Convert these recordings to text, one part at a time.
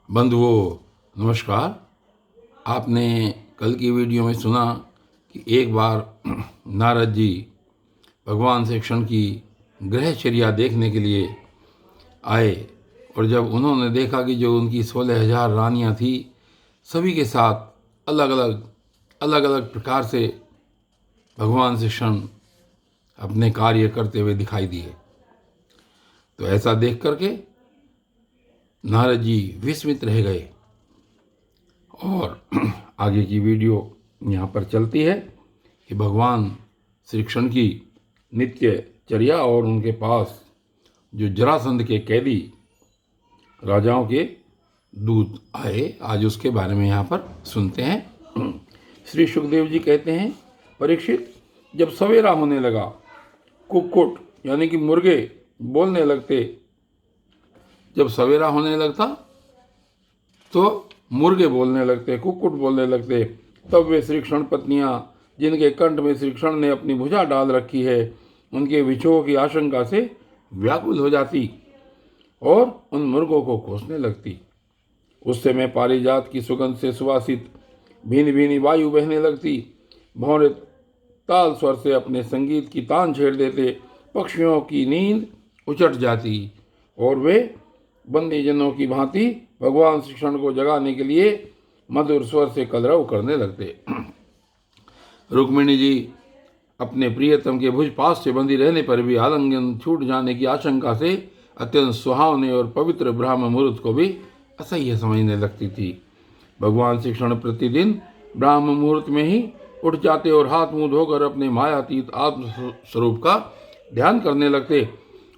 बंधुओं नमस्कार। आपने कल की वीडियो में सुना कि एक बार नारद जी भगवान श्री कृष्ण की गृहचर्या देखने के लिए आए और जब उन्होंने देखा कि जो उनकी 16,000 रानियां थी सभी के साथ अलग अलग प्रकार से भगवान श्री कृष्ण अपने कार्य करते हुए दिखाई दिए, तो ऐसा देख करके नारद जी विस्मित रह गए। और आगे की वीडियो यहाँ पर चलती है कि भगवान श्री कृष्ण की नित्य चर्या और उनके पास जो जरासंध के कैदी राजाओं के दूत आए, आज उसके बारे में यहाँ पर सुनते हैं। श्री सुखदेव जी कहते हैं, परीक्षित, जब सवेरा होने लगा, कुक्कुट यानी कि मुर्गे बोलने लगते। जब सवेरा होने लगता तो मुर्गे बोलने लगते, कुक्कुट बोलने लगते। तब वे श्री कृष्ण पत्नियां, जिनके कंठ में श्री कृष्ण ने अपनी भुजा डाल रखी है, उनके विछोह की आशंका से व्याकुल हो जाती और उन मुर्गों को कोसने लगती। उस समय पारिजात की सुगंध से सुवासित भीनी भीनी वायु बहने लगती। भौरे ताल स्वर से अपने संगीत की तान छेड़ देते। पक्षियों की नींद उचट जाती और वे बंदीजनों की भांति भगवान श्री कृष्ण को जगाने के लिए मधुर स्वर से कलरव करने लगते। रुक्मिणी जी अपने प्रियतम के भुज पास से बंधी रहने पर भी आलिंगन छूट जाने की आशंका से अत्यंत सुहावने और पवित्र ब्राह्म मुहूर्त को भी असह्य समझने लगती थी। भगवान श्री कृष्ण प्रतिदिन ब्राह्म मुहूर्त में ही उठ जाते और हाथ मुंह धोकर अपने मायातीत आत्म स्वरूप का ध्यान करने लगते।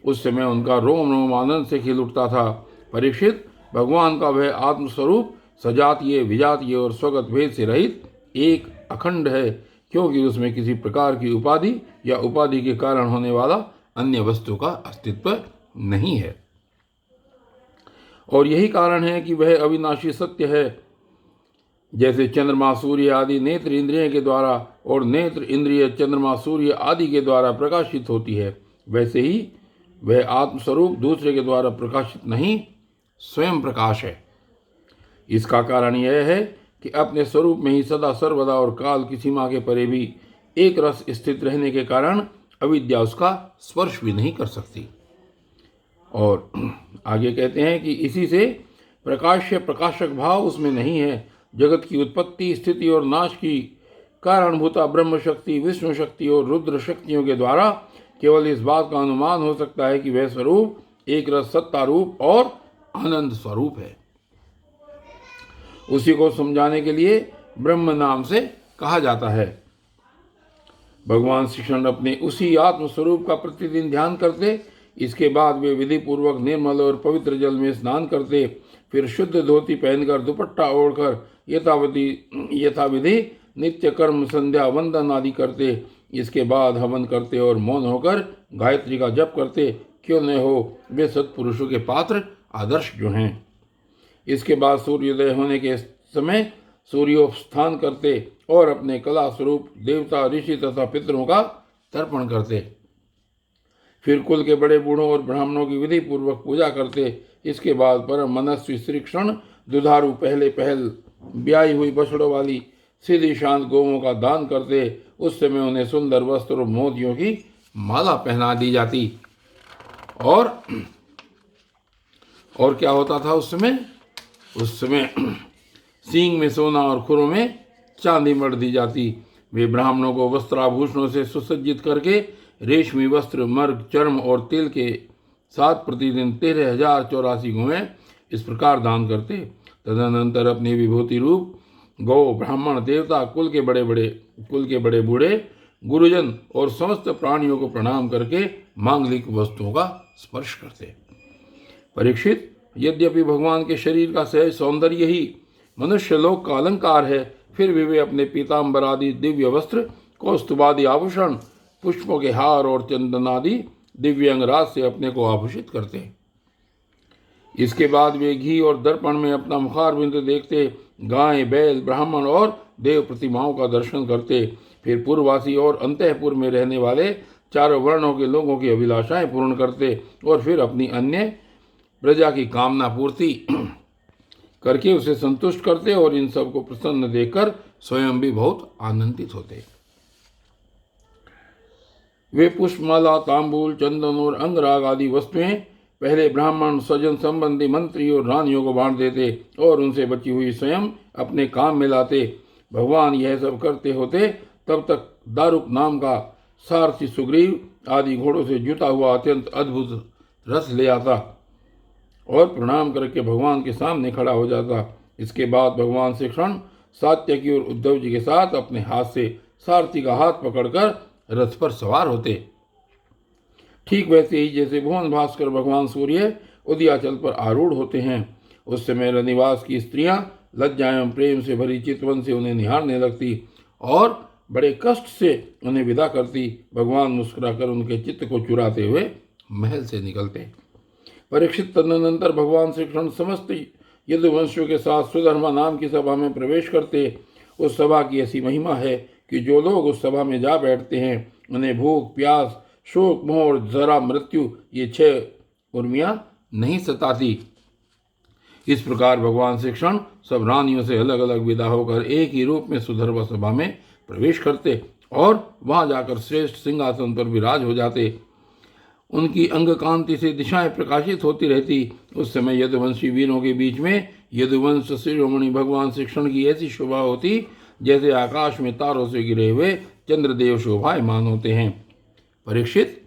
उस समय उनका रोम रोम आनंद से खिल उठता था। परीक्षित, भगवान का वह आत्मस्वरूप सजातीय, विजातीय और स्वगत भेद से रहित एक अखंड है, क्योंकि उसमें किसी प्रकार की उपाधि या उपाधि के कारण होने वाला अन्य वस्तु का अस्तित्व नहीं है। और यही कारण है कि वह अविनाशी सत्य है। जैसे चंद्रमा सूर्य आदि नेत्र इंद्रिय के द्वारा और नेत्र इंद्रिय चंद्रमा सूर्य आदि के द्वारा प्रकाशित होती है, वैसे ही वह आत्मस्वरूप दूसरे के द्वारा प्रकाशित नहीं, स्वयं प्रकाश है। इसका कारण यह है कि अपने स्वरूप में ही सदा सर्वदा और काल की सीमा के परे भी एक रस स्थित रहने के कारण अविद्या उसका स्पर्श भी नहीं कर सकती। और आगे कहते हैं कि इसी से प्रकाश्य प्रकाशक भाव उसमें नहीं है। जगत की उत्पत्ति, स्थिति और नाश की कारणभूता ब्रह्म शक्ति, विष्णु शक्ति और रुद्र शक्तियों के द्वारा केवल इस बात का अनुमान हो सकता है कि वह स्वरूप एक रस सत्ता रूप और आनंद स्वरूप है। उसी को समझाने के लिए ब्रह्म नाम से कहा जाता है। भगवान श्री कृष्ण अपने उसी आत्म स्वरूप का प्रतिदिन ध्यान करते। इसके बाद वे विधि पूर्वक निर्मल और पवित्र जल में स्नान करते। फिर शुद्ध धोती पहनकर दुपट्टा ओढ़कर यथाविधि नित्य कर्म संध्या वंदन आदि करते। इसके बाद हवन करते और मौन होकर गायत्री का जप करते। क्यों न हो, वे सत्पुरुषों के पात्र आदर्श जो हैं। इसके बाद सूर्योदय होने के समय सूर्योत्थान करते और अपने कला स्वरूप देवता, ऋषि तथा पितरों का तर्पण करते। फिर कुल के बड़े बूढ़ों और ब्राह्मणों की विधि पूर्वक पूजा करते। इसके बाद परम मनस्वी श्री कृष्ण दुधारू पहले पहल ब्याई हुई बछड़ों वाली सीधी शांत गौओं का दान करते। उस समय उन्हें सुंदर वस्त्र और मोतियों की माला पहना दी जाती। और क्या होता था उस समय सींग में सोना और खुरों में चांदी मढ़ दी जाती। वे ब्राह्मणों को वस्त्राभूषणों से सुसज्जित करके रेशमी वस्त्र, मर्ग, चर्म और तिल के साथ प्रतिदिन 13,084 गौएं इस प्रकार दान करते। तदनंतर अपनी विभूति रूप गौ, ब्राह्मण, देवता, कुल के बड़े बूढ़े, गुरुजन और समस्त प्राणियों को प्रणाम करके मांगलिक वस्तुओं का स्पर्श करते। परीक्षित, यद्यपि भगवान के शरीर का सहज सौंदर्य ही मनुष्य लोक का अलंकार है, फिर भी वे अपने पीताम्बर आदि दिव्य वस्त्र, कौस्तुभादि आभूषण, पुष्पों के हार और चंदन आदि दिव्य अंगराज से अपने को आभूषित करते। इसके बाद वे घी और दर्पण में अपना मुखारविंद देखते, गाय, बैल, ब्राह्मण और देव प्रतिमाओं का दर्शन करते। फिर पूर्ववासी और अंतःपुर में रहने वाले चारों वर्णों के लोगों की अभिलाषाएं पूर्ण करते और फिर अपनी अन्य प्रजा की कामना पूर्ति करके उसे संतुष्ट करते और इन सब को प्रसन्न देखकर स्वयं भी बहुत आनंदित होते। वे पुष्पमाला, तांबूल, चंदन और अंगराग आदि वस्तुएं पहले ब्राह्मण, स्वजन संबंधी, मंत्री और रानियों को बांट देते और उनसे बची हुई स्वयं अपने काम में लाते। भगवान यह सब करते होते तब तक दारुक नाम का सारथी सुग्रीव आदि घोड़ों से जुता हुआ अत्यंत अद्भुत रथ ले आता और प्रणाम करके भगवान के सामने खड़ा हो जाता। इसके बाद भगवान श्री कृष्ण सात्यकी और उद्धव जी के साथ अपने हाथ से सारथी का हाथ पकड़कर रथ पर सवार होते। ठीक वैसे ही जैसे भुवन भास्कर भगवान सूर्य उदयाचल पर आरूढ़ होते हैं, उस समय रनिवास की स्त्रियां लज्जा एवं प्रेम से भरी चितवन से उन्हें निहारने लगती और बड़े कष्ट से उन्हें विदा करती। भगवान मुस्कुराकर उनके चित्त को चुराते हुए महल से निकलते। परीक्षित तदनंतर भगवान श्री कृष्ण समस्त यदुवंशियों के साथ सुधर्मा नाम की सभा में प्रवेश करते। उस सभा की ऐसी महिमा है कि जो लोग उस सभा में जा बैठते हैं उन्हें भूख, प्यास, शोक, मोह और जरा, मृत्यु ये 6 उर्मियां नहीं सताती। इस प्रकार भगवान श्री कृष्ण सब रानियों से अलग अलग विदा होकर एक ही रूप में सुधर्मा सभा में प्रवेश करते और वहां जाकर श्रेष्ठ सिंहासन पर विराज हो जाते। उनकी अंग कांति से दिशाएं प्रकाशित होती रहती। उस समय यदुवंशी वीरों के बीच में यदुवंश शिरोमणि भगवान श्री कृष्ण की ऐसी शोभा होती जैसे आकाश में तारों से गिरे हुए चंद्रदेव शोभायमान होते हैं। परीक्षित,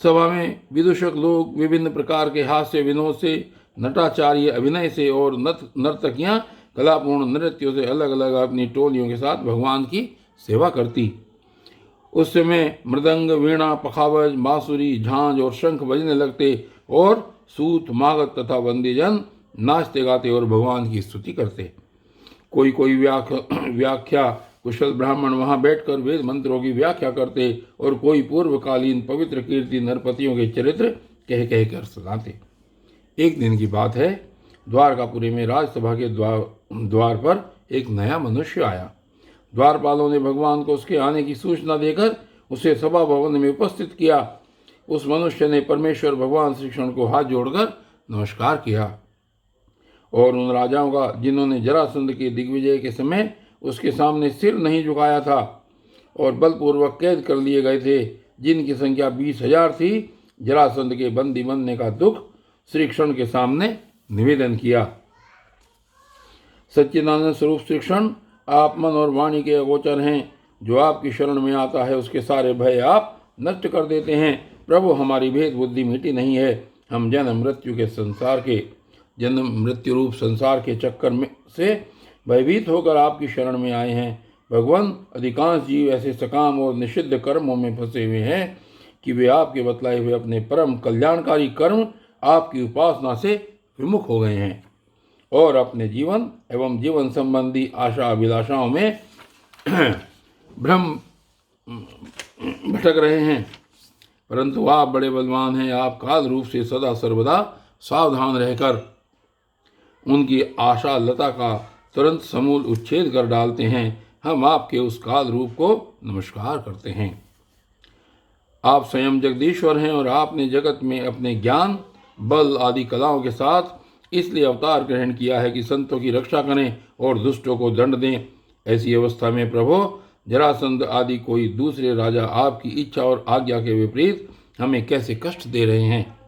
सभा में विदूषक लोग विभिन्न प्रकार के हास्य विनोद से, नटाचार्य अभिनय से और नर्तकियां कलापूर्ण नृत्यों से अलग अलग अपनी टोलियों के साथ भगवान की सेवा करती। उस समय मृदंग, वीणा, पखावज, बांसुरी, झांझ और शंख बजने लगते और सूत, मागध तथा बंदीजन नाचते गाते और भगवान की स्तुति करते। कोई कोई व्याख्या कुशल ब्राह्मण वहां बैठकर वेद मंत्रों की व्याख्या करते और कोई पूर्वकालीन पवित्र कीर्ति नरपतियों के चरित्र कह कह कर सुनाते। एक दिन की बात है, द्वारकापुरी में राजसभा के द्वार पर एक नया मनुष्य आया। द्वारपालों ने भगवान को उसके आने की सूचना देकर उसे सभा भवन में उपस्थित किया। उस मनुष्य ने परमेश्वर भगवान श्री कृष्ण को हाथ जोड़कर नमस्कार किया और उन राजाओं का जिन्होंने जरासंध के दिग्विजय के समय उसके सामने सिर नहीं झुकाया था और बलपूर्वक कैद कर लिए गए थे, जिनकी संख्या 20,000 थी, जरासंध के बंदी बनने का दुख श्री कृष्ण के सामने निवेदन किया। सच्चिदानंद स्वरूप श्री कृष्ण आप मन और वाणी के अगोचर हैं। जो आपकी शरण में आता है उसके सारे भय आप नष्ट कर देते हैं। प्रभु, हमारी भेद बुद्धि मिटी नहीं है। हम जन्म मृत्यु रूप संसार के चक्कर में से भयभीत होकर आपकी शरण में आए हैं। भगवान, अधिकांश जीव ऐसे सकाम और निषिद्ध कर्मों में फंसे हुए हैं कि वे आपके बतलाए हुए अपने परम कल्याणकारी कर्म आपकी उपासना से विमुख हो गए हैं और अपने जीवन एवं जीवन संबंधी आशा अभिलाषाओं में भ्रम भटक रहे हैं। परंतु आप बड़े बलवान हैं। आप काल रूप से सदा सर्वदा सावधान रहकर उनकी आशा लता का तुरंत समूल उच्छेद कर डालते हैं। हम आपके उस काल रूप को नमस्कार करते हैं। आप स्वयं जगदीश्वर हैं और आपने जगत में अपने ज्ञान, बल आदि कलाओं के साथ इसलिए अवतार ग्रहण किया है कि संतों की रक्षा करें और दुष्टों को दंड दें। ऐसी अवस्था में प्रभु, जरासंध आदि कोई दूसरे राजा आपकी इच्छा और आज्ञा के विपरीत हमें कैसे कष्ट दे रहे हैं,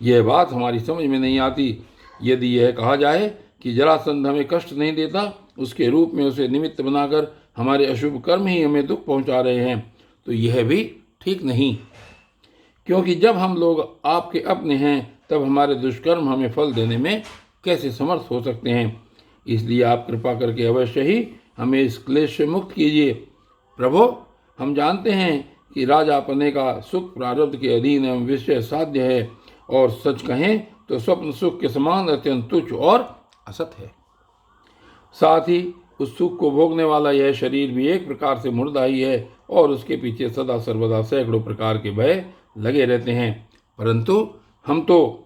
यह बात हमारी समझ में नहीं आती। यदि यह कहा जाए कि जरासंध हमें कष्ट नहीं देता, उसके रूप में उसे निमित्त बनाकर हमारे अशुभ कर्म ही हमें दुख पहुंचा रहे हैं, तो यह भी ठीक नहीं, क्योंकि जब हम लोग आपके अपने हैं तब हमारे दुष्कर्म हमें फल देने में कैसे समर्थ हो सकते हैं। इसलिए आप कृपा करके अवश्य ही हमें इस क्लेश से मुक्त कीजिए। प्रभु, हम जानते हैं कि राजा पने का सुख प्रारब्ध के अधीन एवं विषय साध्य है और सच कहें तो स्वप्न सुख के समान अत्यंत तुच्छ और असत है। साथ ही उस सुख को भोगने वाला यह शरीर भी एक प्रकार से मुर्दा ही है और उसके पीछे सदा सर्वदा सैकड़ों प्रकार के भय लगे रहते हैं। परंतु हम तो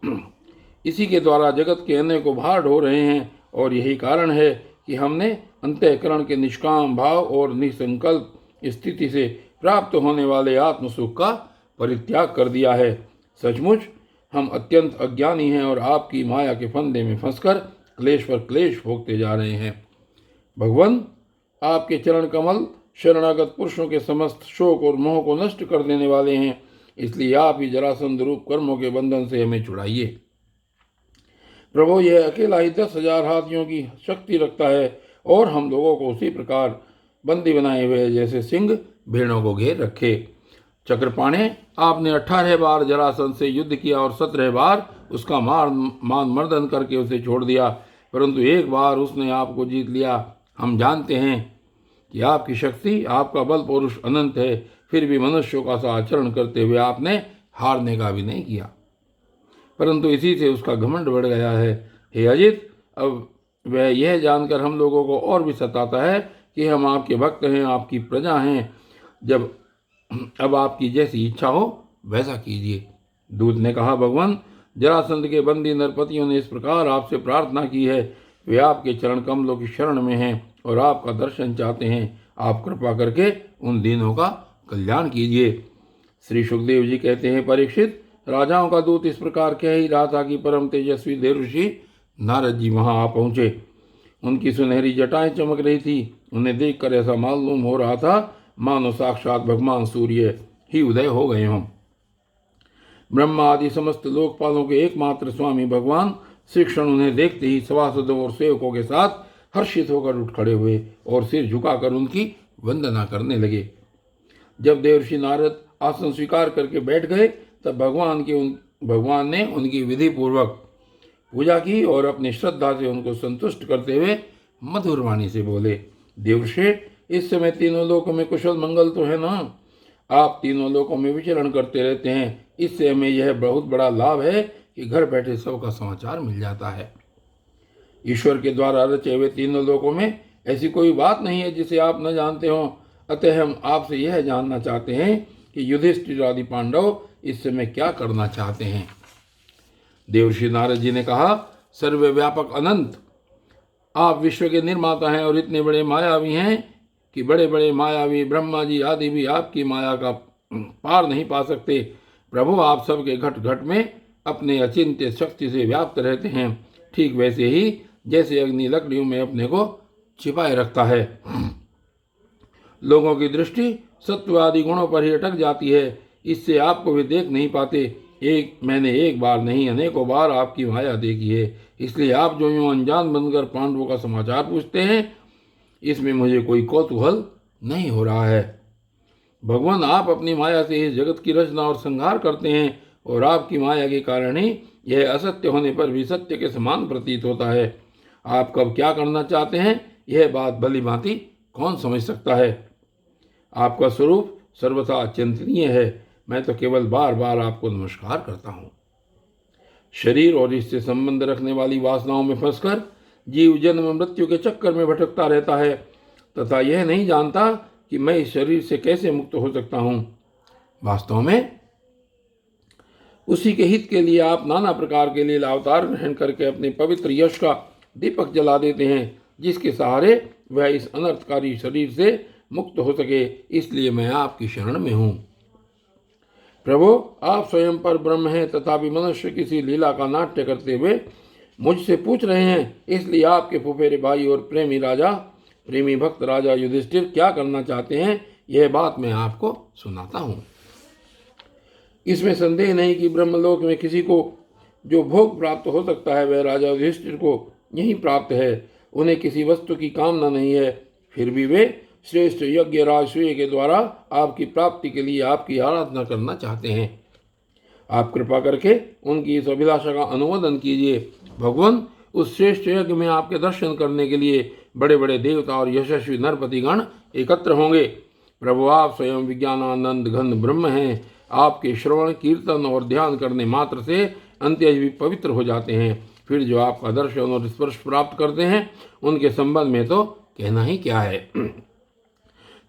इसी के द्वारा जगत के अन्य को भार ढो रहे हैं और यही कारण है कि हमने अंतःकरण के निष्काम भाव और निसंकल्प स्थिति से प्राप्त होने वाले आत्मसुख का परित्याग कर दिया है। सचमुच हम अत्यंत अज्ञानी हैं और आपकी माया के फंदे में फंसकर क्लेश पर क्लेश भोगते जा रहे हैं। भगवान, आपके चरण कमल शरणागत पुरुषों के समस्त शोक और मोह को नष्ट कर देने वाले हैं, इसलिए आप ही जरासंध रूप कर्मों के बंधन से हमें छुड़ाइए। प्रभु, यह अकेला ही 10,000 हाथियों की शक्ति रखता है और हम लोगों को उसी प्रकार बंदी बनाए हुए जैसे सिंह भेड़ों को घेर रखे। चक्रपाणे, आपने 18 बार जरासंध से युद्ध किया और 17 बार उसका मान मर्दन करके उसे छोड़ दिया, परंतु एक बार उसने आपको जीत लिया। हम जानते हैं कि आपकी शक्ति, आपका बल पौरुष अनंत है, फिर भी मनुष्यों का सा आचरण करते हुए आपने हारने का भी नहीं किया, परंतु इसी से उसका घमंड बढ़ गया है। हे अजित, अब वह यह जानकर हम लोगों को और भी सताता है कि हम आपके भक्त हैं, आपकी प्रजा हैं। अब आपकी जैसी इच्छा हो वैसा कीजिए। दूत ने कहा, भगवान, जरासंध के बंदी नरपतियों ने इस प्रकार आपसे प्रार्थना की है। वे आपके चरण कमलों की शरण में हैं और आपका दर्शन चाहते हैं। आप कृपा करके उन दीनों का कल्याण कीजिए। श्री सुखदेव जी कहते हैं, परीक्षित, राजाओं का दूत इस प्रकार कह ही रहा था कि परम तेजस्वी देवर्षि नारद जी वहां आ पहुंचे। उनकी सुनहरी जटाएं चमक रही थी। उन्हें देखकर ऐसा मालूम हो रहा था मानो साक्षात भगवान सूर्य ही उदय हो गए हों। ब्रह्मा आदि समस्त लोकपालों के एकमात्र स्वामी भगवान श्री कृष्ण उन्हें देखते ही सभासदों और सेवकों के साथ हर्षित होकर उठ खड़े हुए और सिर झुकाकर उनकी वंदना करने लगे। जब देवर्षि नारद आसन स्वीकार करके बैठ गए तब भगवान ने उनकी विधि पूर्वक पूजा की और अपनी श्रद्धा से उनको संतुष्ट करते हुए मधुर वाणी से बोले, देवर्षि, इस समय तीनों लोकों में कुशल मंगल तो है ना? आप तीनों लोकों में विचरण करते रहते हैं, इससे हमें यह बहुत बड़ा लाभ है कि घर बैठे सबका समाचार मिल जाता है। ईश्वर के द्वारा रचे हुए तीनों लोकों में ऐसी कोई बात नहीं है जिसे आप न जानते हो। अतः हम आपसे यह जानना चाहते हैं कि युधिष्ठिर आदि पांडव इस समय क्या करना चाहते हैं। देवर्षि नारद जी ने कहा, सर्वव्यापक अनंत, आप विश्व के निर्माता हैं और इतने बड़े मायावी हैं कि बड़े बड़े मायावी ब्रह्मा जी आदि भी आपकी माया का पार नहीं पा सकते। प्रभु, आप सबके घट घट में अपने अचिंत्य शक्ति से व्याप्त रहते हैं, ठीक वैसे ही जैसे अग्नि लकड़ियों में अपने को छिपाए रखता है। लोगों की दृष्टि सत्व आदि गुणों पर ही अटक जाती है, इससे आपको वे देख नहीं पाते। मैंने एक बार नहीं अनेकों बार आपकी माया देखी है, इसलिए आप जो यूं अनजान बनकर पांडवों का समाचार पूछते हैं, इसमें मुझे कोई कौतूहल नहीं हो रहा है। भगवान, आप अपनी माया से इस जगत की रचना और संहार करते हैं और आपकी माया के कारण ही यह असत्य होने पर भी सत्य के समान प्रतीत होता है। आप कब क्या करना चाहते हैं, यह बात भली भांति कौन समझ सकता है। आपका स्वरूप सर्वथा अचिंतनीय है। मैं तो केवल बार बार आपको नमस्कार करता हूँ। शरीर और इससे संबंध रखने वाली वासनाओं में फंसकर जीव जन्म मृत्यु के चक्कर में भटकता रहता है तथा यह नहीं जानता कि मैं इस शरीर से कैसे मुक्त हो सकता हूँ। वास्तव में उसी के हित के लिए आप नाना प्रकार के लीला अवतार ग्रहण करके अपने पवित्र यश का दीपक जला देते हैं, जिसके सहारे वह इस अनर्थकारी शरीर से मुक्त हो सके। इसलिए मैं आपकी शरण में हूँ। प्रभु, आप स्वयं पर ब्रह्म हैं, तथापि मनुष्य किसी लीला का नाट्य करते हुए मुझसे पूछ रहे हैं। इसलिए आपके फुफेरे भाई और प्रेमी भक्त राजा युधिष्ठिर क्या करना चाहते हैं, यह बात मैं आपको सुनाता हूँ। इसमें संदेह नहीं कि ब्रह्मलोक में किसी को जो भोग प्राप्त हो सकता है वह राजा युधिष्ठिर को यही प्राप्त है। उन्हें किसी वस्तु की कामना नहीं है, फिर भी वे श्रेष्ठ यज्ञ राजसूय के द्वारा आपकी प्राप्ति के लिए आपकी आराधना करना चाहते हैं। आप कृपा करके उनकी इस अभिलाषा का अनुमोदन कीजिए। भगवान, उस श्रेष्ठ यज्ञ में आपके दर्शन करने के लिए बड़े बड़े देवता और यशस्वी नरपतिगण एकत्र होंगे। प्रभु, आप स्वयं विज्ञानानंद घन ब्रह्म हैं। आपके श्रवण कीर्तन और ध्यान करने मात्र से अंत्यज भी पवित्र हो जाते हैं। फिर जो आपका दर्शन और स्पर्श प्राप्त करते हैं उनके संबंध में तो कहना ही क्या है।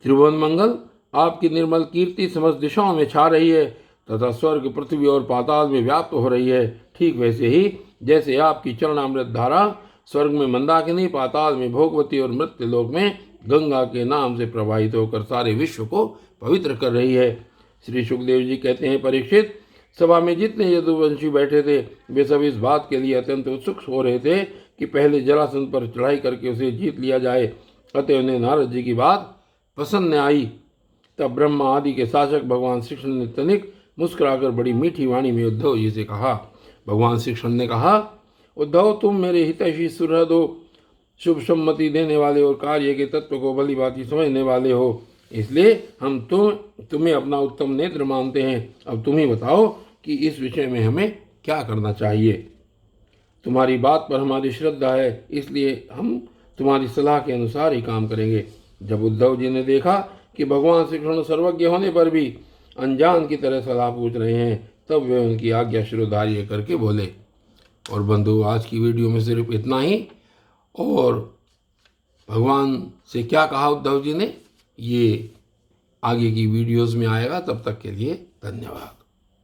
त्रिभुवन मंगल, आपकी निर्मल कीर्ति समस्त दिशाओं में छा रही है तथा स्वर्ग पृथ्वी और पाताल में व्याप्त हो रही है। ठीक वैसे ही जैसे आपकी चरणामृत धारा स्वर्ग में मंदाकिनी, पाताल में भोगवती और मृत्यु लोक में गंगा के नाम से प्रवाहित होकर सारे विश्व को पवित्र कर रही है। श्री सुखदेव जी कहते हैं, परीक्षित, सभा में जितने यदुवंशी बैठे थे वे सब इस बात के लिए अत्यंत उत्सुक हो रहे थे कि पहले जरासंध पर चढ़ाई करके उसे जीत लिया जाए। अतः उन्हें नारद जी की बात पसंद न आई। तब ब्रह्मा आदि के शासक भगवान श्री कृष्ण ने तनिक मुस्कुराकर बड़ी मीठी वाणी में उद्धव जी से कहा। भगवान श्री कृष्ण ने कहा, उद्धव, तुम मेरे हितैषी सुहृद हो, शुभ सम्मति देने वाले और कार्य के तत्व को भली भांति समझने वाले हो, इसलिए हम तुम्हें अपना उत्तम नेत्र मानते हैं। अब तुम ही बताओ कि इस विषय में हमें क्या करना चाहिए। तुम्हारी बात पर हमारी श्रद्धा है, इसलिए हम तुम्हारी सलाह के अनुसार ही काम करेंगे। जब उद्धव जी ने देखा कि भगवान श्री कृष्ण सर्वज्ञ होने पर भी अनजान की तरह सलाह पूछ रहे हैं, तब वे उनकी आज्ञा शिरोधार्य करके बोले। और बंधु, आज की वीडियो में सिर्फ इतना ही। और भगवान से क्या कहा उद्धव जी ने, ये आगे की वीडियोस में आएगा। तब तक के लिए धन्यवाद।